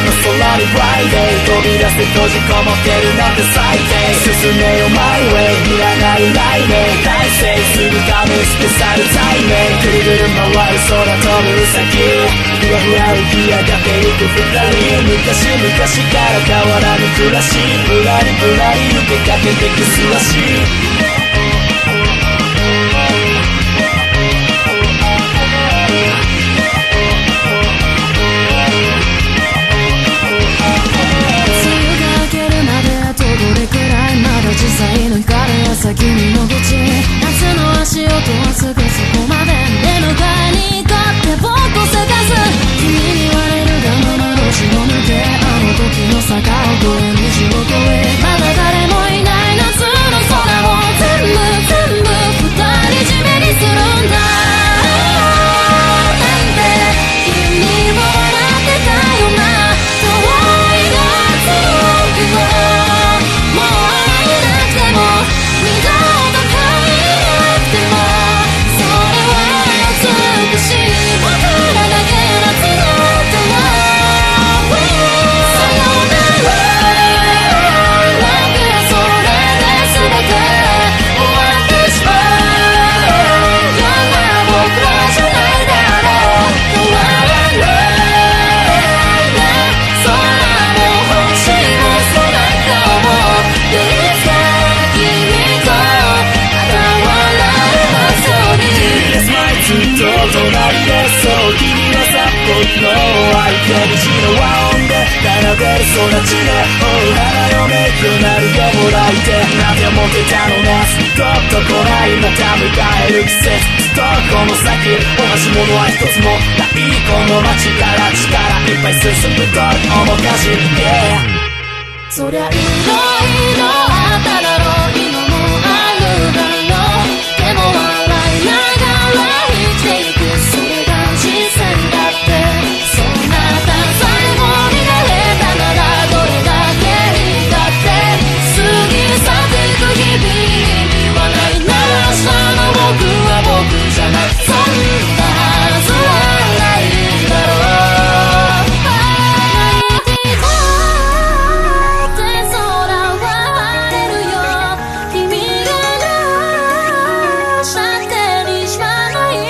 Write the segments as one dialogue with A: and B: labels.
A: の空に Friday 飛び出して閉じこもってるなんて最低。進めよ My way いらない来年大成するため捨て去る罪名。ぐるぐる回る空飛ぶ先ふわふわ浮き上がっていく二人。昔々から変わらぬ暮らしぶらりぶらり受けかけてくすわし
B: 実際の光は先に伸びち夏の足音はすぐそこまで目の前に立って僕を探す。君に言われるがまま路地を抜けあの時の坂を越え道を越えまだ誰もいない夏の空を全部二人占めにするんだなんて君も笑ってたよな遠い夏の日を二度と帰らなくてもそれは美しい僕らだけ夏の歌はさよなら楽やそれで全て終わってしまうような僕らじゃないだろう変わらないな空も星もそんな顔もいつかずっと隣でそう君はさ僕の相手道の和音で奏でる空地でおう花嫁となるよもらいてなんて思ってたのねずっと来ないまた迎える季節ずっとこの先同じものは一つもないこの街から力いっぱい進むと面かしい、yeah、そりゃいろいろあっただろう今もあるだろうでも笑いながらそれが人生だってそんなたさえも見られたならどれだけいいだって過ぎ去っていく日々意味はないなら明日の僕は僕じゃないそんなはずはないだろうって空は晴れるよ君がなしゃってにしまない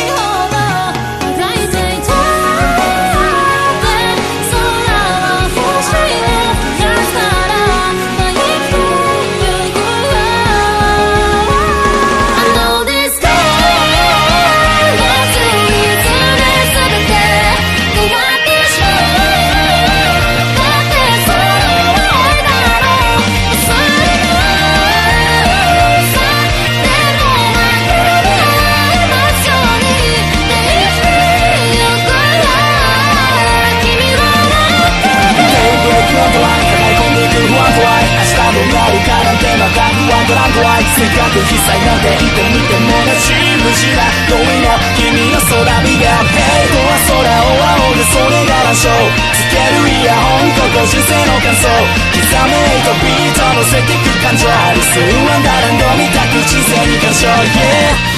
B: せっかく被災なんて言ってみても同じ無事だ遠いの君の空見がヘイトは空を仰ぐそれが乱唱つけるイヤホンここ人生の感想刻めとビート乗せてく感情理数ワンダーランドみたく人生に干渉、yeah